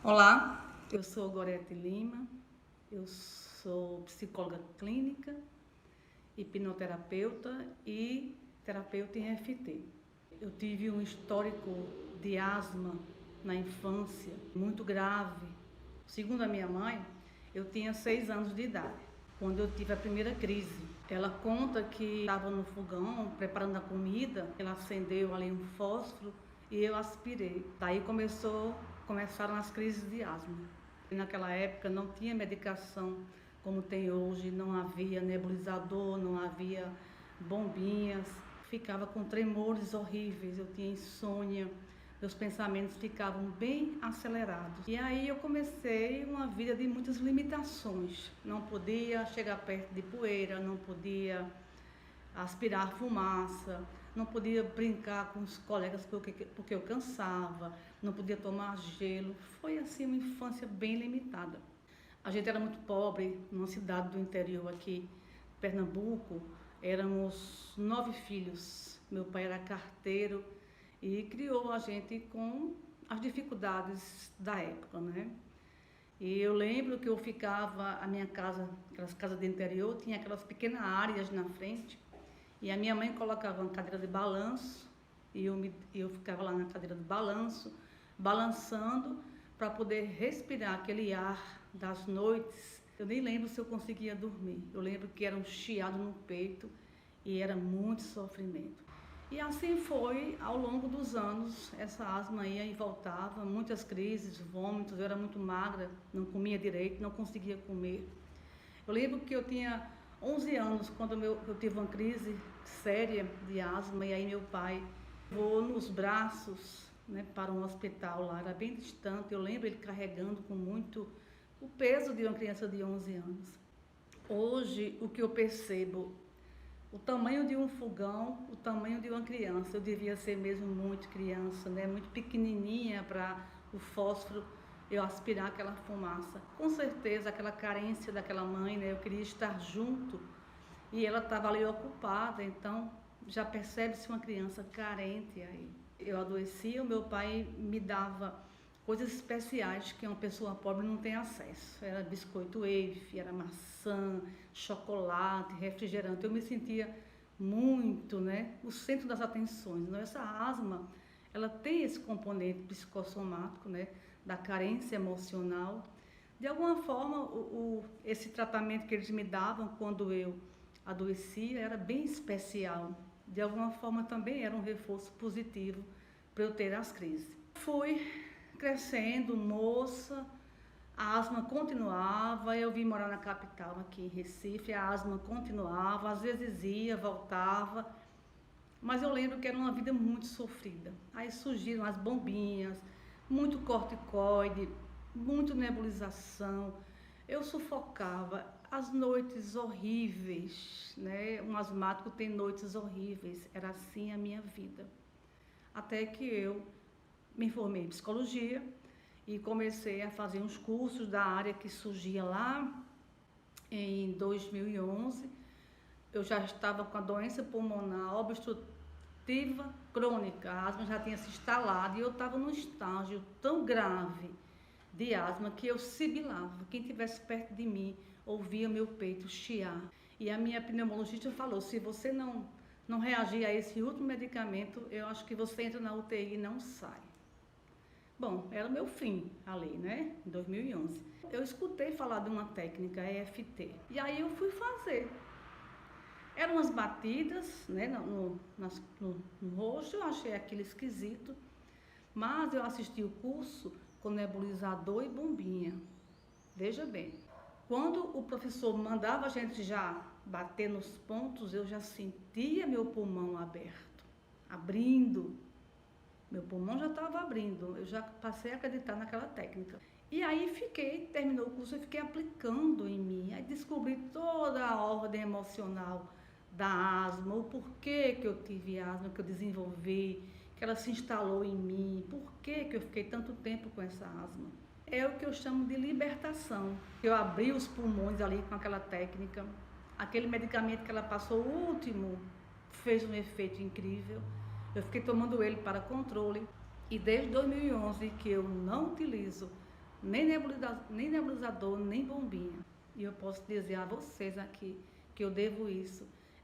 Olá, eu sou Gorete Lima, eu sou psicóloga clínica, hipnoterapeuta e terapeuta em EFT. Eu tive um histórico de asma na infância, muito grave. Segundo a minha mãe, eu tinha 6 anos de idade, quando eu tive a primeira crise. Ela conta que estava no fogão, preparando a comida, ela acendeu ali um fósforo e eu aspirei. Daí começaram as crises de asma. Naquela época não tinha medicação como tem hoje, não havia nebulizador, não havia bombinhas. Ficava com tremores horríveis, eu tinha insônia, meus pensamentos ficavam bem acelerados. E aí eu comecei uma vida de muitas limitações. Não podia chegar perto de poeira, não podia aspirar fumaça, não podia brincar com os colegas porque eu cansava, não podia tomar gelo. Foi assim uma infância bem limitada. A gente era muito pobre, numa cidade do interior aqui, Pernambuco, éramos 9 filhos. Meu pai era carteiro e criou a gente com as dificuldades da época, né? E eu lembro que eu ficava, a minha casa, aquelas casas de interior, tinha aquelas pequenas áreas na frente, e a minha mãe colocava uma cadeira de balanço, e eu ficava lá na cadeira de balanço, balançando, para poder respirar aquele ar das noites. Eu nem lembro se eu conseguia dormir, eu lembro que era um chiado no peito, e era muito sofrimento. E assim foi ao longo dos anos, essa asma ia e voltava, muitas crises, vômitos, eu era muito magra, não comia direito, não conseguia comer. Eu lembro que eu tinha 11 anos quando eu tive uma crise séria de asma, e aí meu pai levou nos braços, né, para um hospital lá, era bem distante. Eu lembro ele carregando com muito o peso de uma criança de 11 anos. Hoje, o que eu percebo, o tamanho de um fogão, o tamanho de uma criança. Eu devia ser mesmo muito criança, né? Muito pequenininha para o fósforo eu aspirar aquela fumaça. Com certeza, aquela carência daquela mãe, né? Eu queria estar junto e ela estava ali ocupada, então já percebe-se uma criança carente aí. Eu adoecia, o meu pai me dava coisas especiais que uma pessoa pobre não tem acesso. Era biscoito Eiffel, era maçã, chocolate, refrigerante. Eu me sentia muito, né, o centro das atenções. Então, essa asma, ela tem esse componente psicossomático, né, da carência emocional. De alguma forma, esse tratamento que eles me davam quando eu adoecia era bem especial. De alguma forma também era um reforço positivo para eu ter as crises. Fui crescendo, moça, a asma continuava. Eu vim morar na capital, aqui em Recife, a asma continuava, às vezes ia, voltava, mas eu lembro que era uma vida muito sofrida. Aí surgiram as bombinhas, muito corticoide, muito nebulização, eu sufocava, as noites horríveis, né? Um asmático tem noites horríveis, era assim a minha vida. Até que eu me formei em psicologia e comecei a fazer uns cursos da área que surgia lá em 2011. Eu já estava com a doença pulmonar obstrutiva crônica, a asma já tinha se instalado e eu estava num estágio tão grave de asma que eu sibilava. Quem estivesse perto de mim ouvia meu peito chiar. E a minha pneumologista falou: se você não reagir a esse último medicamento, eu acho que você entra na UTI e não sai. Bom, era o meu fim ali, né, em 2011. Eu escutei falar de uma técnica, EFT, e aí eu fui fazer. Eram umas batidas, né, no rosto, eu achei aquilo esquisito, mas eu assisti o curso com nebulizador e bombinha. Veja bem, quando o professor mandava a gente já bater nos pontos, eu já sentia meu pulmão aberto, abrindo. Meu pulmão já estava abrindo, eu já passei a acreditar naquela técnica. E aí terminou o curso, eu fiquei aplicando em mim, aí descobri toda a ordem emocional da asma, o porquê que eu tive asma, que eu desenvolvi, que ela se instalou em mim, por que eu fiquei tanto tempo com essa asma. É o que eu chamo de libertação. Eu abri os pulmões ali com aquela técnica, aquele medicamento que ela passou, o último, fez um efeito incrível. Eu fiquei tomando ele para controle e desde 2011 que eu não utilizo nem nebulizador, nem bombinha. E eu posso dizer a vocês aqui que eu devo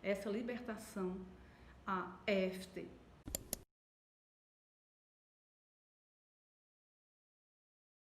essa libertação à EFT.